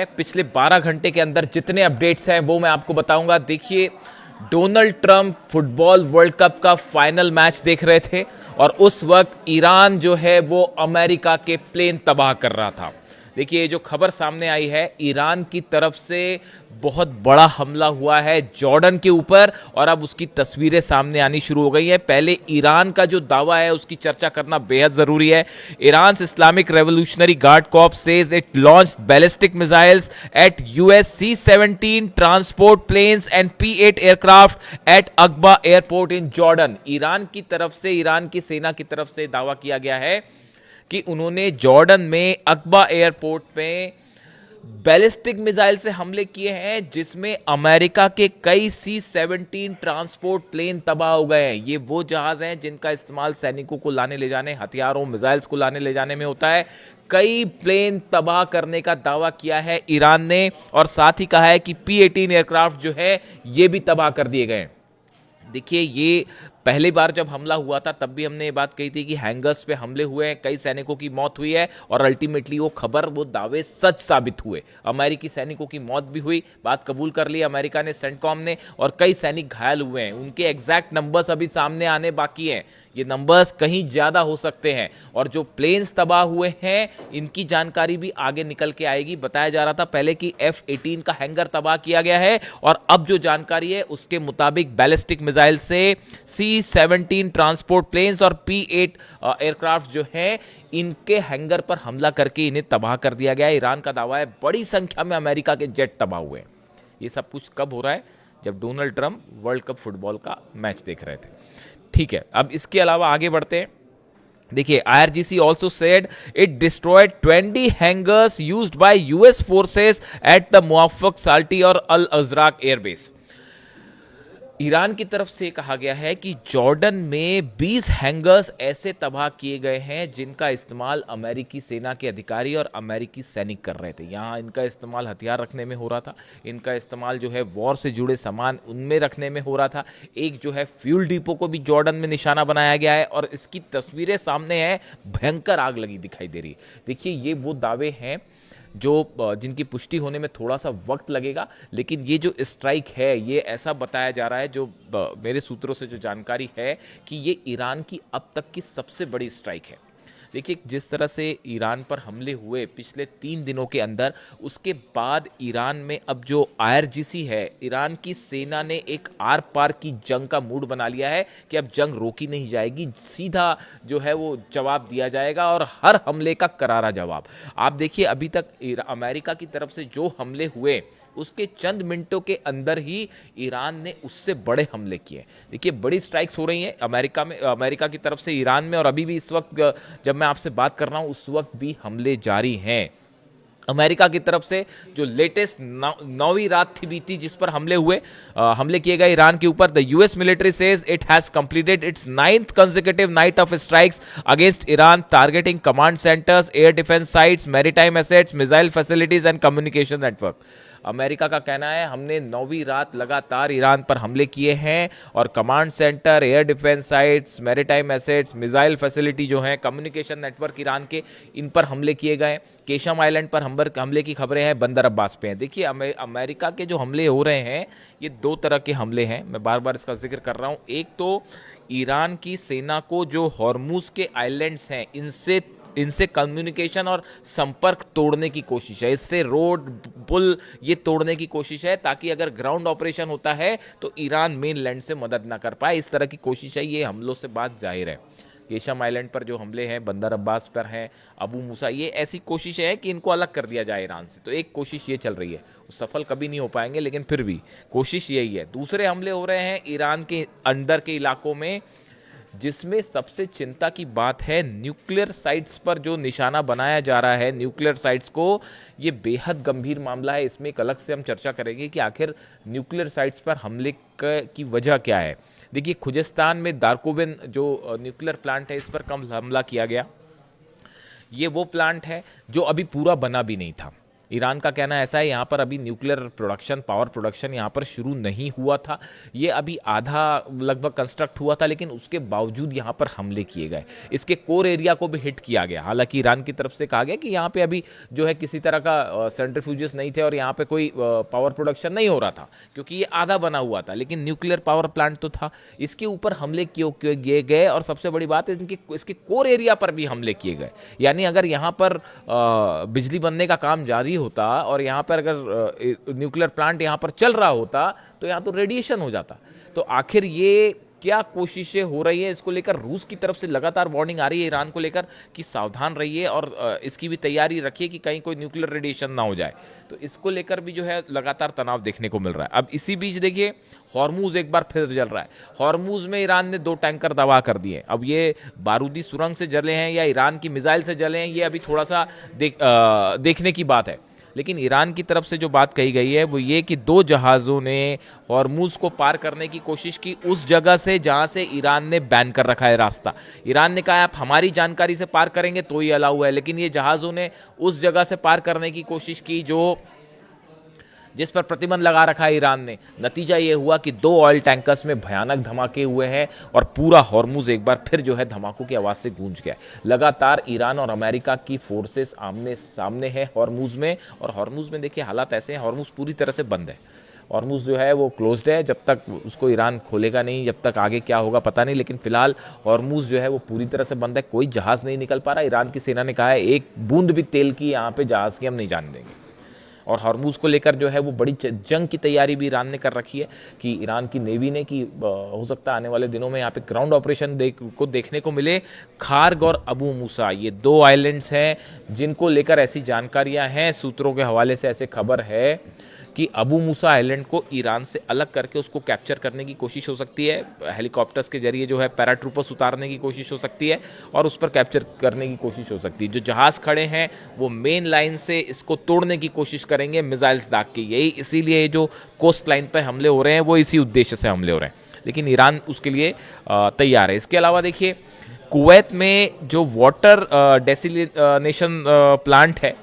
पिछले 12 घंटे के अंदर जितने अपडेट्स हैं वो मैं आपको बताऊंगा। देखिए, Donald Trump football world cup का फाइनल मैच देख रहे थे और उस वक्त ईरान जो है वो अमेरिका के प्लेन तबाह कर रहा था। देखिए, जो खबर सामने आई है, ईरान की तरफ से बहुत बड़ा हमला हुआ है जॉर्डन के ऊपर और अब उसकी तस्वीरें सामने आनी शुरू हो गई है। पहले ईरान का जो दावा है उसकी चर्चा करना बेहद जरूरी है। Iran Islamic revolutionary guard corps says it launched ballistic missiles at US C-17 transport planes and P-8 aircraft at Aqaba airport in Jordan. Iran की तरफ से, ईरान की सेना की तरफ से दावा किया गया है कि उन्होंने जॉर्डन में अकबा एयरपोर्ट में बैलिस्टिक मिसाइल से हमले किए हैं, जिसमें अमेरिका के कई C-17 ट्रांसपोर्ट प्लेन तबाह हो गए हैं। ये वो जहाज हैं जिनका इस्तेमाल सैनिकों को लाने ले जाने, हथियारों, मिसाइल्स को लाने ले जाने में होता है। कई प्लेन तबाह करने का दावा किया है ईरान ने और साथ ही कहा है कि P-18 एयरक्राफ्ट जो है ये भी तबाह कर दिए गए। देखिए, ये पहली बार जब हमला हुआ था तब भी हमने ये बात कही थी कि हैंगर्स पे हमले हुए हैं, कई सैनिकों की मौत हुई है और अल्टीमेटली वो खबर, वो दावे सच साबित हुए। अमेरिकी सैनिकों की मौत भी हुई, बात कबूल कर ली अमेरिका ने, सेंटकॉम ने, और कई सैनिक घायल हुए हैं। उनके एग्जैक्ट नंबर्स अभी सामने आने बाकी हैं, ये नंबर्स कहीं ज्यादा हो सकते हैं। और जो प्लेन्स तबाह हुए हैं इनकी जानकारी भी आगे निकल के आएगी। बताया जा रहा था पहले कि F-18 का हैंगर तबाह किया गया है और अब जो जानकारी है उसके मुताबिक बैलिस्टिक मिसाइल से C-17 ट्रांसपोर्ट प्लेन्स और P-8 एयरक्राफ्ट जो है इनके हैंगर पर हमला करके इन्हें तबाह कर दिया गया है। ईरान का दावा है बड़ी संख्या में अमेरिका के जेट तबाह हुए हैं। ये सब कुछ कब हो रहा है? जब Donald Trump world cup football का मैच देख रहे थे। ठीक है, अब इसके अलावा आगे बढ़ते हैं। देखिए, IRGC also said it destroyed 20 hangars used by US forces at the Muwaffaq Salti और अल अजराक एयरबेस। ईरान की तरफ से कहा गया है कि जॉर्डन में 20 हैंगर्स ऐसे तबाह किए गए हैं जिनका इस्तेमाल अमेरिकी सेना के अधिकारी और अमेरिकी सैनिक कर रहे थे। यहाँ इनका इस्तेमाल हथियार रखने में हो रहा था, इनका इस्तेमाल जो है वॉर से जुड़े सामान उनमें रखने में हो रहा था। एक जो है फ्यूल डिपो को भी जॉर्डन में निशाना बनाया गया है और इसकी तस्वीरें सामने हैं, भयंकर आग लगी दिखाई दे रही है। देखिए, ये वो दावे हैं जो जिनकी पुष्टि होने में थोड़ा सा वक्त लगेगा, लेकिन ये जो स्ट्राइक है ये ऐसा बताया जा रहा है, जो मेरे सूत्रों से जो जानकारी है, कि ये ईरान की अब तक की सबसे बड़ी स्ट्राइक है। देखिए, जिस तरह से ईरान पर हमले हुए पिछले 3 दिनों के अंदर, उसके बाद ईरान में अब जो IRGC है, ईरान की सेना ने एक आर पार की जंग का मूड बना लिया है कि अब जंग रोकी नहीं जाएगी, सीधा जो है वो जवाब दिया जाएगा और हर हमले का करारा जवाब। आप देखिए, अभी तक अमेरिका की तरफ से जो हमले हुए उसके चंद मिनटों के अंदर ही ईरान ने उससे बड़े हमले किए। देखिए, बड़ी स्ट्राइक्स हो रही हैं अमेरिका की तरफ से ईरान में, और अभी भी इस वक्त जब मैं आपसे बात कर रहा हूं उस वक्त भी हमले जारी हैं। अमेरिका की तरफ से जो लेटेस्ट 9वीं रात थी बीती जिस पर हमले किए गए ईरान के ऊपर, the US military says it has completed it's 9th consecutive night of strikes against Iran, targeting command centres, air defence sites, maritime assets, missile facilities and communication network. America का कहना है हमने 9वीं रात लगातार ईरान पर हमले किए हैं और command centre, air defence sites, maritime assets, missile facility जो हैं, कम्युनिकेशन नेटवर्क ईरान के, इन पर हमले किए गए। केशम आइलैंड पर हमले की खबरें हैं, बंदर अब्बास पे हैं। देखिए, अमेरिका के जो हमले हो रहे हैं ये 2 तरह के हमले हैं, मैं बार बार इसका जिक्र कर रहा हूं। एक तो ईरान की सेना को जो हॉर्मुज के आइलैंड्स हैं इनसे कम्युनिकेशन और संपर्क तोड़ने की कोशिश है, इससे रोड पुल ये तोड़ने की कोशिश है, ताकि अगर ग्राउंड ऑपरेशन होता है तो ईरान मेन लैंड से मदद ना कर पाए। इस तरह की कोशिश है, ये हमलों से बात जाहिर है। केशम आइलैंड पर जो हमले हैं, बंदर अब्बास पर हैं, अबू मूसा, ये ऐसी कोशिश है कि इनको अलग कर दिया जाए ईरान से। तो एक कोशिश ये चल रही है, सफल कभी नहीं हो पाएंगे लेकिन फिर भी कोशिश यही है। दूसरे हमले हो रहे हैं ईरान के अंदर के इलाकों में, जिसमें सबसे चिंता की बात है न्यूक्लियर साइट्स पर जो निशाना बनाया जा रहा है, न्यूक्लियर साइट्स को, ये बेहद गंभीर मामला है। इसमें एक अलग से हम चर्चा करेंगे कि आखिर न्यूक्लियर साइट्स पर हमले की वजह क्या है। देखिए, खुजिस्तान में दारकोबिन जो न्यूक्लियर प्लांट है, इस पर कम हमला किया गया। ये वो प्लांट है जो अभी पूरा बना भी नहीं था। ईरान का कहना ऐसा है यहाँ पर अभी न्यूक्लियर प्रोडक्शन, पावर प्रोडक्शन यहाँ पर शुरू नहीं हुआ था, ये अभी आधा लगभग कंस्ट्रक्ट हुआ था, लेकिन उसके बावजूद यहाँ पर हमले किए गए, इसके कोर एरिया को भी हिट किया गया। हालांकि ईरान की तरफ से कहा गया कि यहाँ पे अभी जो है किसी तरह का सेंट्रीफ्यूजेस नहीं थे और यहाँ पे कोई पावर प्रोडक्शन नहीं हो रहा था, क्योंकि ये आधा बना हुआ था, लेकिन न्यूक्लियर पावर प्लांट तो था। इसके ऊपर हमले किए गए और सबसे बड़ी बात है इसके कोर एरिया पर भी हमले किए गए। यानी अगर यहाँ पर बिजली बनने का काम जारी होता और यहाँ पर अगर न्यूक्लियर प्लांट यहाँ पर चल रहा होता तो यहाँ तो रेडिएशन हो जाता। तो आखिर ये क्या कोशिशें हो रही है, इसको लेकर रूस की तरफ से लगातार वार्निंग आ रही है ईरान को लेकर कि सावधान रहिए और इसकी भी तैयारी रखिए कि कहीं कोई न्यूक्लियर रेडिएशन ना हो जाए। तो इसको लेकर भी जो है लगातार तनाव देखने को मिल रहा है। अब इसी बीच देखिए हॉर्मूज एक बार फिर जल रहा है। हॉर्मूज में ईरान ने 2 टैंकर तबाह कर दिए। अब ये बारूदी सुरंग से जले हैं या ईरान की मिसाइल से जले हैं, ये अभी थोड़ा सा देखने की बात है। लेकिन ईरान की तरफ से जो बात कही गई है वो ये कि 2 जहाज़ों ने हॉर्मूज को पार करने की कोशिश की उस जगह से जहां से ईरान ने बैन कर रखा है रास्ता। ईरान ने कहा आप हमारी जानकारी से पार करेंगे तो ही अलाउ है, लेकिन ये जहाज़ों ने उस जगह से पार करने की कोशिश की जिस पर प्रतिबंध लगा रखा है ईरान ने। नतीजा ये हुआ कि 2 ऑयल टैंकर्स में भयानक धमाके हुए हैं और पूरा हॉर्मूज एक बार फिर जो है धमाकों की आवाज़ से गूंज गया। लगातार ईरान और अमेरिका की फोर्सेस आमने सामने है हॉर्मूज में, और हॉर्मूज में देखिए हालात ऐसे हैं, हॉर्मूज पूरी तरह से बंद है। हॉर्मूज जो है वो क्लोज्ड है, जब तक उसको ईरान खोलेगा नहीं, जब तक आगे क्या होगा पता नहीं, लेकिन फिलहाल हॉर्मूज जो है वो पूरी तरह से बंद है। कोई जहाज़ नहीं निकल पा रहा। ईरान की सेना ने कहा है एक बूंद भी तेल की यहाँ पे जहाज़ की हम नहीं जाने देंगे। और हॉर्मूज को लेकर जो है वो बड़ी जंग की तैयारी भी ईरान ने कर रखी है कि ईरान की नेवी ने कि हो सकता है आने वाले दिनों में यहाँ पे ग्राउंड ऑपरेशन देखने को मिले। खार्ग और अबू मूसा ये 2 आइलैंड्स हैं जिनको लेकर ऐसी जानकारियां हैं, सूत्रों के हवाले से ऐसे खबर है कि अबू मूसा आइलैंड को ईरान से अलग करके उसको कैप्चर करने की कोशिश हो सकती है। हेलीकॉप्टर्स के जरिए जो है पैराट्रूपर्स उतारने की कोशिश हो सकती है और उस पर कैप्चर करने की कोशिश हो सकती है। जो जहाज़ खड़े हैं वो मेन लाइन से इसको तोड़ने की कोशिश करेंगे मिसाइल्स दाग के। यही इसीलिए जो कोस्ट लाइन पर हमले हो रहे हैं वो इसी उद्देश्य से हमले हो रहे हैं, लेकिन ईरान उसके लिए तैयार है। इसके अलावा देखिए कुवैत में जो वाटर डेसिलिनेशन प्लांट है,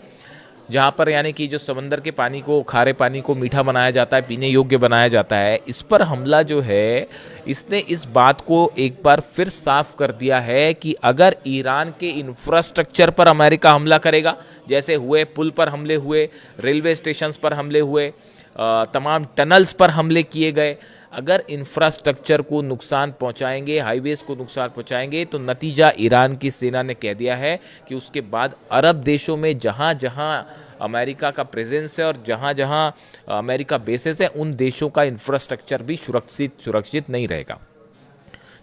जहाँ पर यानी कि जो समंदर के पानी को, खारे पानी को मीठा बनाया जाता है, पीने योग्य बनाया जाता है, इस पर हमला जो है इसने इस बात को एक बार फिर साफ कर दिया है कि अगर ईरान के इंफ्रास्ट्रक्चर पर अमेरिका हमला करेगा, जैसे हुए पुल पर हमले हुए, रेलवे स्टेशंस पर हमले हुए, तमाम टनल्स पर हमले किए गए, अगर इंफ्रास्ट्रक्चर को नुकसान पहुंचाएंगे, हाईवेज को नुकसान पहुंचाएंगे, तो नतीजा ईरान की सेना ने कह दिया है कि उसके बाद अरब देशों में जहां जहां अमेरिका का प्रेजेंस है और जहां जहां अमेरिका बेसेस है, उन देशों का इंफ्रास्ट्रक्चर भी सुरक्षित नहीं रहेगा।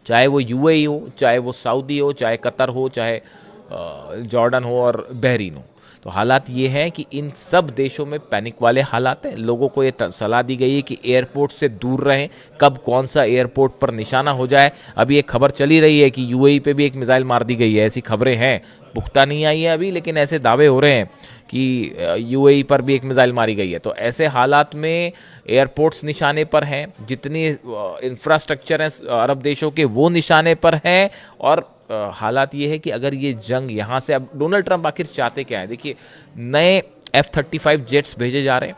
चाहे वो यूएई हो, चाहे वो सऊदी हो, चाहे कतर हो, चाहे जॉर्डन हो और बहरीन हो। तो हालात ये हैं कि इन सब देशों में पैनिक वाले हालात हैं। लोगों को ये सलाह दी गई है कि एयरपोर्ट से दूर रहें, कब कौन सा एयरपोर्ट पर निशाना हो जाए। अभी एक खबर चली रही है कि यूएई पे भी एक मिसाइल मार दी गई है, ऐसी खबरें हैं, पुख्ता नहीं आई है अभी, लेकिन ऐसे दावे हो रहे हैं कि यूएई पर भी एक मिसाइल मारी गई है। तो ऐसे हालात में एयरपोर्ट्स निशाने पर हैं, जितनी इंफ्रास्ट्रक्चर हैं अरब देशों के वो निशाने पर हैं। और हालात ये है कि अगर ये जंग यहाँ से, अब डोनाल्ड ट्रंप आखिर चाहते क्या है, देखिए नए F-35 जेट्स भेजे जा रहे हैं,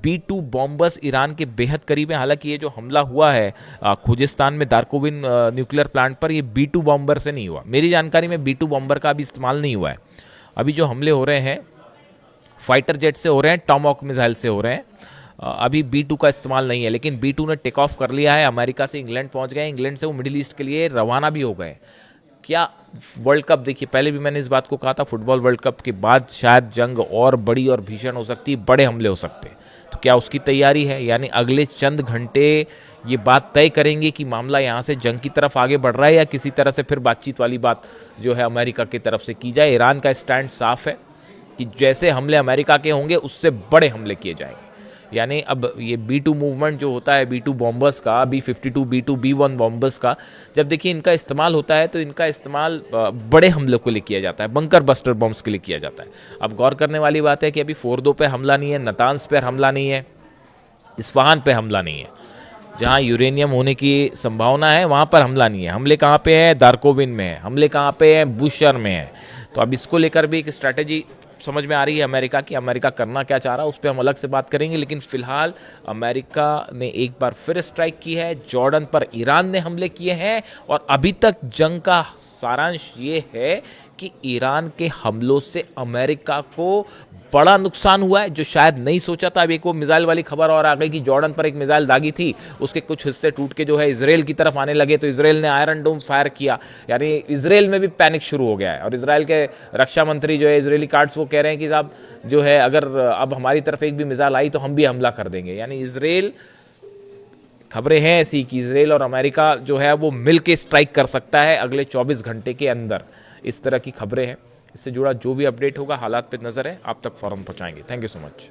B-2 बॉम्बर्स ईरान के बेहद करीब है। हालांकि ये जो हमला हुआ है खुजिस्तान में दारकोविन न्यूक्लियर प्लांट पर, ये B-2 बॉम्बर से नहीं हुआ। मेरी जानकारी में B-2 बॉम्बर का अभी इस्तेमाल नहीं हुआ है। अभी जो हमले हो रहे हैं फाइटर जेट से हो रहे हैं, टॉमहॉक मिसाइल से हो रहे हैं, अभी B-2 का इस्तेमाल नहीं है। लेकिन B-2 ने टेक ऑफ कर लिया है, अमेरिका से इंग्लैंड पहुंच गए, इंग्लैंड से वो मिडिल ईस्ट के लिए रवाना भी हो गए। क्या वर्ल्ड कप, देखिए पहले भी मैंने इस बात को कहा था, फुटबॉल वर्ल्ड कप के बाद शायद जंग और बड़ी और भीषण हो सकती है, बड़े हमले हो सकते हैं। तो क्या उसकी तैयारी है? यानी अगले चंद घंटे ये बात तय करेंगे कि मामला यहाँ से जंग की तरफ आगे बढ़ रहा है या किसी तरह से फिर बातचीत वाली बात जो है अमेरिका की तरफ से की जाए। ईरान का स्टैंड साफ है कि जैसे हमले अमेरिका के होंगे उससे बड़े हमले किए जाएंगे। यानी अब ये B-2 मूवमेंट जो होता है, B-2 बॉम्बर्स का, B-52, B-2, B-1 बॉम्बर्स का, जब देखिए इनका इस्तेमाल होता है तो इनका इस्तेमाल बड़े हमलों के लिए किया जाता है, बंकर बस्टर बॉम्ब्स के लिए किया जाता है। अब गौर करने वाली बात है कि अभी फोर्दो पे हमला नहीं है, नतांज पे हमला नहीं है, इस्फहान पे हमला नहीं है, जहाँ यूरेनियम होने की संभावना है वहाँ पर हमला नहीं है। हमले कहाँ पे है? दारकोविन में है। हमले कहाँ पे है? बुशर में है। तो अब इसको लेकर भी एक स्ट्रैटेजी समझ में आ रही है अमेरिका की, अमेरिका करना क्या चाह रहा है उस पर हम अलग से बात करेंगे। लेकिन फिलहाल अमेरिका ने एक बार फिर स्ट्राइक की है, जॉर्डन पर ईरान ने हमले किए हैं और अभी तक जंग का सारांश ये है कि ईरान के हमलों से अमेरिका को बड़ा नुकसान हुआ है, जो शायद नहीं सोचा था। अब एक वो मिसाइल वाली खबर और आ गई कि जॉर्डन पर एक मिसाइल दागी थी, उसके कुछ हिस्से टूट के जो है इसराइल की तरफ आने लगे, तो इसराइल ने आयरन डोम फायर किया। यानी इसराइल में भी पैनिक शुरू हो गया है और इसराइल के रक्षा मंत्री जो है इसराइली कार्ड्स वो कह रहे हैं कि साहब जो है अगर अब हमारी तरफ एक भी मिसाइल आई तो हम भी हमला कर देंगे। यानी इसराइल, खबरें हैं ऐसी कि इसराइल और अमेरिका जो है वो मिल के स्ट्राइक कर सकता है अगले 24 घंटे के अंदर, इस तरह की खबरें हैं। इससे जुड़ा जो भी अपडेट होगा, हालात पे नजर है, आप तक फौरन पहुंचाएंगे। Thank you so much.